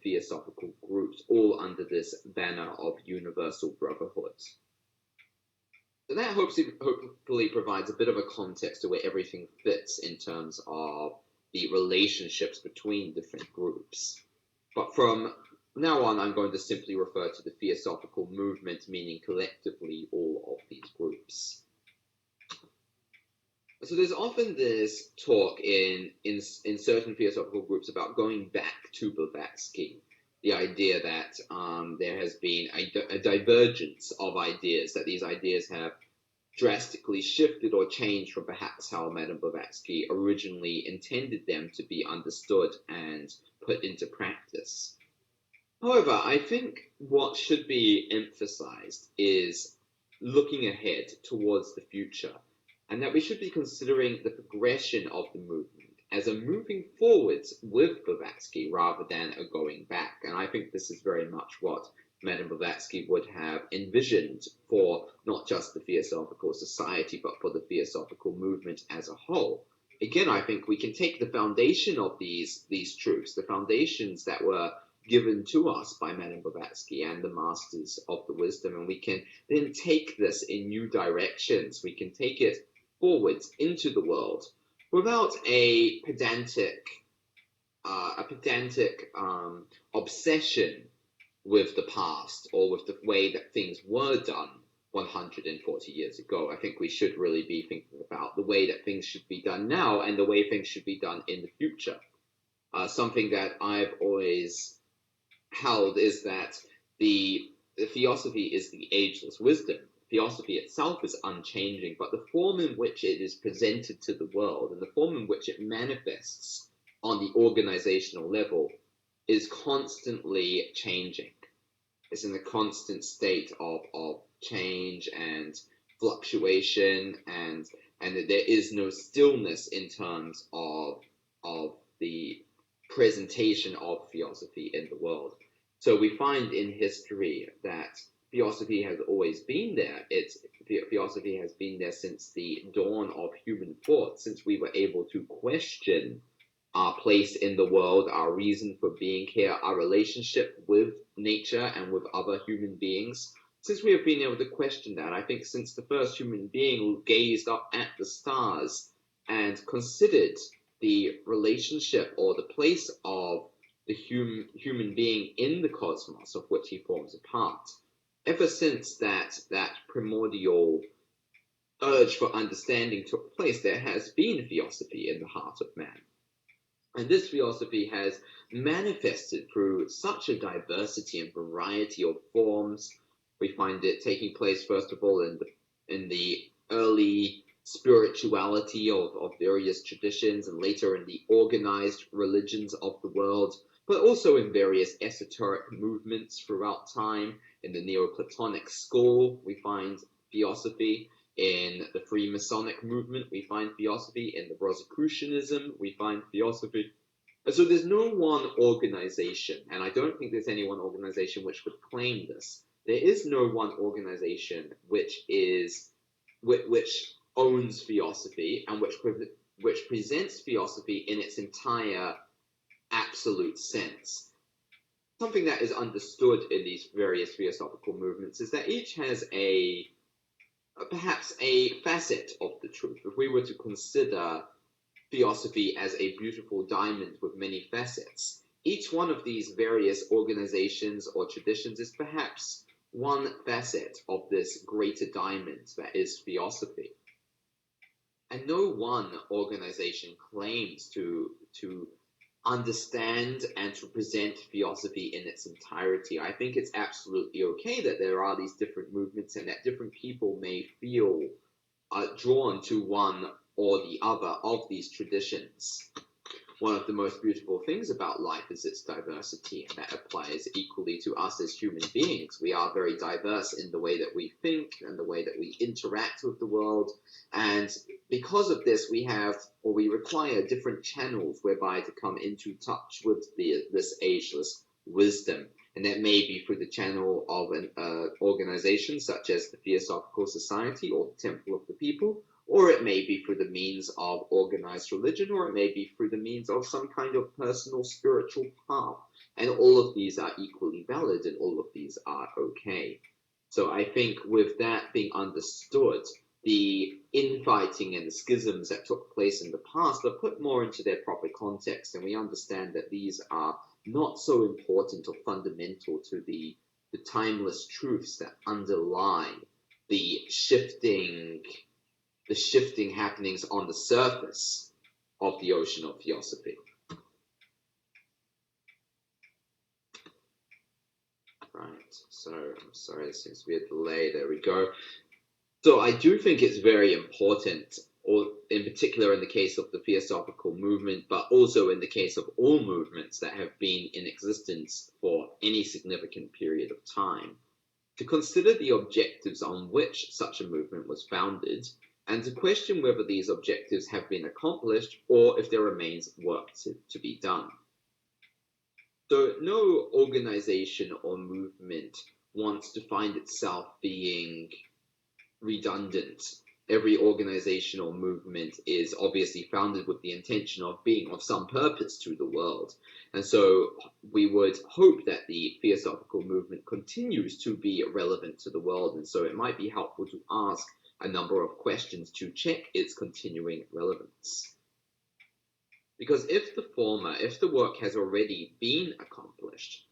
theosophical groups, all under this banner of universal brotherhood. So that hopefully provides a bit of a context to where everything fits in terms of the relationships between different groups. But from now on, I'm going to simply refer to the theosophical movement, meaning collectively all of these groups. So there's often this talk in certain theosophical groups about going back to Blavatsky, the idea that there has been a divergence of ideas, that these ideas have drastically shifted or changed from perhaps how Madame Blavatsky originally intended them to be understood and put into practice. However, I think what should be emphasized is looking ahead towards the future, and that we should be considering the progression of the movement as a moving forwards with Blavatsky rather than a going back. And I think this is very much what Madame Blavatsky would have envisioned for not just the Theosophical Society, but for the Theosophical movement as a whole. Again, I think we can take the foundation of these truths, the foundations that were given to us by Madame Blavatsky and the Masters of the Wisdom, and we can then take this in new directions. We can take it forwards into the world without a pedantic obsession with the past or with the way that things were done 140 years ago. I think we should really be thinking about the way that things should be done now and the way things should be done in the future. Something that I've always held is that the theosophy is the ageless wisdom. Theosophy itself is unchanging, but the form in which it is presented to the world and the form in which it manifests on the organizational level is constantly changing. It's in a constant state of change and fluctuation, and that there is no stillness in terms of the presentation of theosophy in the world. So we find in history that theosophy has always been there. Theosophy has been there since the dawn of human thought, since we were able to question our place in the world, our reason for being here, our relationship with nature and with other human beings. Since we have been able to question that, I think since the first human being gazed up at the stars and considered the relationship or the place of the human being in the cosmos of which he forms a part, ever since that primordial urge for understanding took place, there has been theosophy in the heart of man. And this theosophy has manifested through such a diversity and variety of forms. We find it taking place, first of all, in the early spirituality of various traditions, and later in the organized religions of the world, but also in various esoteric movements throughout time. In the Neoplatonic school, we find theosophy. In the Freemasonic movement, we find theosophy. In the Rosicrucianism, we find theosophy. And so there's no one organization, and I don't think there's any one organization which would claim this. There is no one organization which owns theosophy and which presents theosophy in its entire absolute sense. Something that is understood in these various theosophical movements is that each has perhaps a facet of the truth. If we were to consider theosophy as a beautiful diamond with many facets, each one of these various organizations or traditions is perhaps one facet of this greater diamond that is theosophy. And no one organization claims to understand and to present theosophy in its entirety. I think it's absolutely okay that there are these different movements and that different people may feel drawn to one or the other of these traditions. One of the most beautiful things about life is its diversity, and that applies equally to us as human beings. We are very diverse in the way that we think and the way that we interact with the world, and because of this, we require different channels whereby to come into touch with this ageless wisdom. And that may be through the channel of an organization such as the Theosophical Society or the Temple of the People, or it may be through the means of organized religion, or it may be through the means of some kind of personal spiritual path. And all of these are equally valid and all of these are okay. So I think with that being understood, the infighting and the schisms that took place in the past are put more into their proper context, and we understand that these are not so important or fundamental to the timeless truths that underlie the shifting happenings on the surface of the ocean of philosophy. Right, so I'm sorry, there seems to be a delay. There we go. So I do think it's very important, or in particular in the case of the Theosophical movement, but also in the case of all movements that have been in existence for any significant period of time, to consider the objectives on which such a movement was founded, and to question whether these objectives have been accomplished or if there remains work to be done. So no organization or movement wants to find itself being redundant. Every organization or movement is obviously founded with the intention of being of some purpose to the world. And so we would hope that the Theosophical movement continues to be relevant to the world. And so it might be helpful to ask a number of questions to check its continuing relevance. Because if the work has already been accomplished,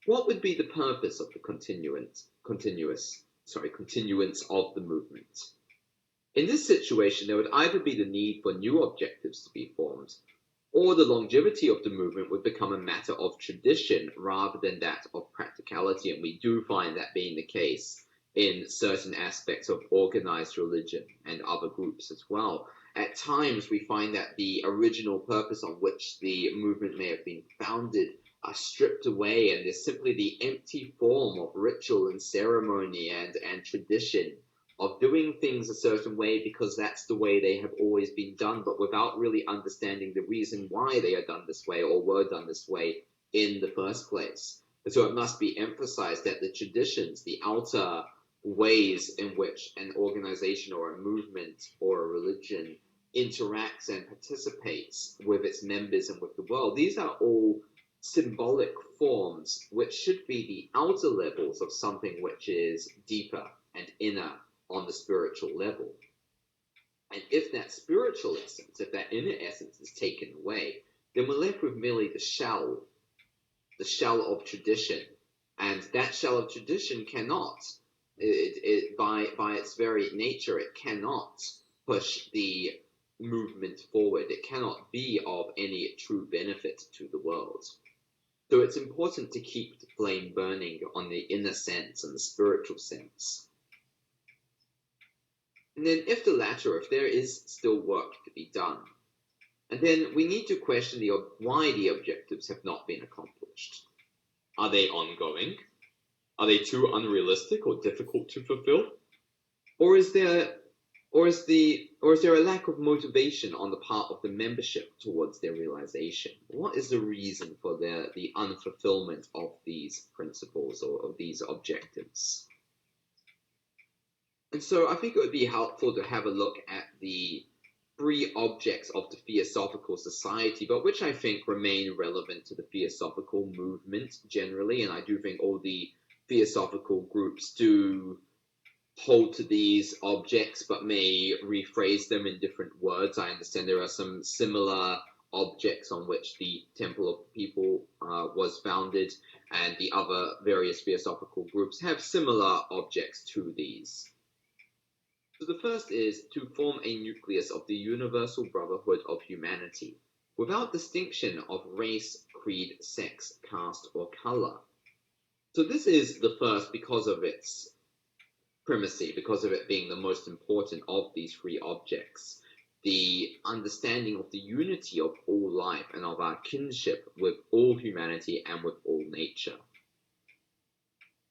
what would be the purpose of the continuance of the movement? In this situation, there would either be the need for new objectives to be formed, or the longevity of the movement would become a matter of tradition rather than that of practicality, and we do find that being the case in certain aspects of organized religion and other groups as well. At times, we find that the original purpose on which the movement may have been founded are stripped away, and there's simply the empty form of ritual and ceremony and tradition of doing things a certain way because that's the way they have always been done, but without really understanding the reason why they are done this way or were done this way in the first place. And so it must be emphasized that the traditions, the outer ways in which an organization or a movement or a religion interacts and participates with its members and with the world, these are all symbolic forms which should be the outer levels of something which is deeper and inner on the spiritual level. And if that spiritual essence, if that inner essence is taken away, then we're left with merely the shell of tradition. And that shell of tradition cannot, by its very nature, it cannot push the movement forward. It cannot be of any true benefit to the world. So it's important to keep the flame burning on the inner sense and the spiritual sense. And then if there is still work to be done, and then we need to question why the objectives have not been accomplished. Are they ongoing? Are they too unrealistic or difficult to fulfill? Or is there a lack of motivation on the part of the membership towards their realization? What is the reason for the unfulfillment of these principles or of these objectives? And so I think it would be helpful to have a look at the three objects of the Theosophical Society, but which I think remain relevant to the Theosophical movement generally, and I do think all the Theosophical groups do hold to these objects, but may rephrase them in different words. I understand there are some similar objects on which the Temple of People was founded, and the other various Theosophical groups have similar objects to these. So the first is to form a nucleus of the universal brotherhood of humanity, without distinction of race, creed, sex, caste, or color. So this is the first because of its primacy, because of it being the most important of these three objects. The understanding of the unity of all life and of our kinship with all humanity and with all nature.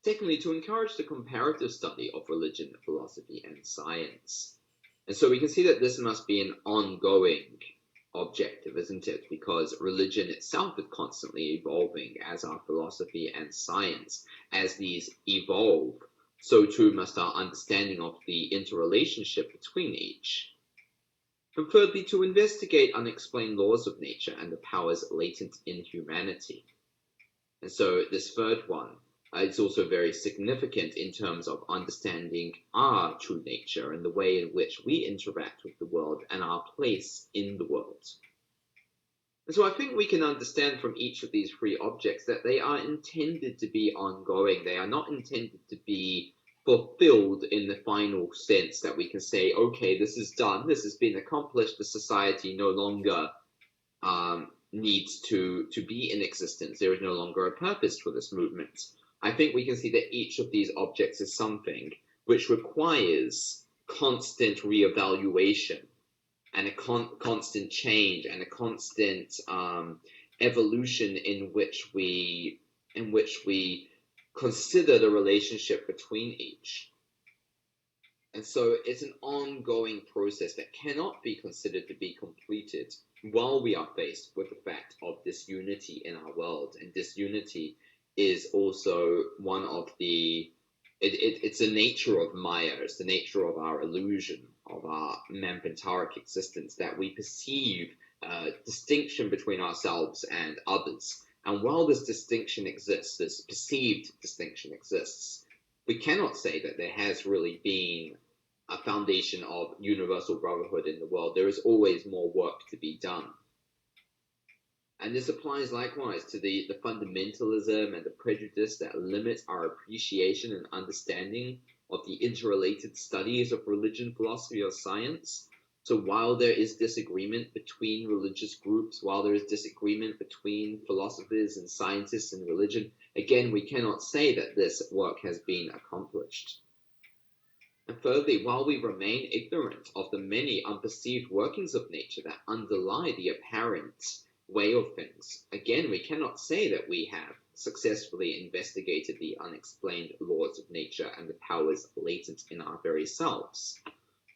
Secondly, to encourage the comparative study of religion, philosophy, and science. And so we can see that this must be an ongoing objective, isn't it? Because religion itself is constantly evolving, as are philosophy and science. As these evolve, so too must our understanding of the interrelationship between each. And thirdly, to investigate unexplained laws of nature and the powers latent in humanity. And so this third one is also very significant in terms of understanding our true nature and the way in which we interact with the world and our place in the world. And so I think we can understand from each of these three objects that they are intended to be ongoing. They are not intended to be fulfilled in the final sense that we can say, okay, this is done, this has been accomplished, the society no longer needs to be in existence. There is no longer a purpose for this movement. I think we can see that each of these objects is something which requires constant reevaluation and a constant change and a constant evolution in which we consider the relationship between each. And so it's an ongoing process that cannot be considered to be completed while we are faced with the fact of disunity in our world. And disunity is also one of the it's the nature of Maya, it's the nature of our illusion, of our manpantaric existence, that we perceive distinction between ourselves and others. And while this distinction exists, this perceived distinction exists, we cannot say that there has really been a foundation of universal brotherhood in the world. There is always more work to be done. And this applies likewise to the fundamentalism and the prejudice that limit our appreciation and understanding of the interrelated studies of religion, philosophy, or science. So while there is disagreement between religious groups, while there is disagreement between philosophers and scientists and religion, again, we cannot say that this work has been accomplished. And thirdly, while we remain ignorant of the many unperceived workings of nature that underlie the apparent way of things, again, we cannot say that we have successfully investigated the unexplained laws of nature and the powers latent in our very selves.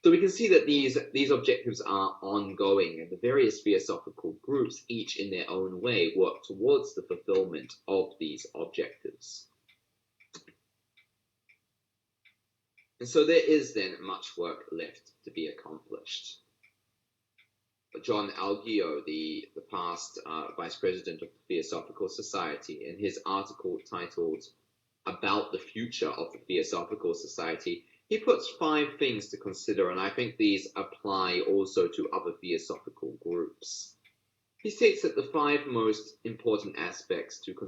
So we can see that these objectives are ongoing, and the various theosophical groups, each in their own way, work towards the fulfillment of these objectives. And so there is then much work left to be accomplished. John Algeo, the past vice president of the Theosophical Society, in his article titled About the Future of the Theosophical Society, he puts 5 things to consider, and I think these apply also to other theosophical groups. He states that the 5 most important aspects to consider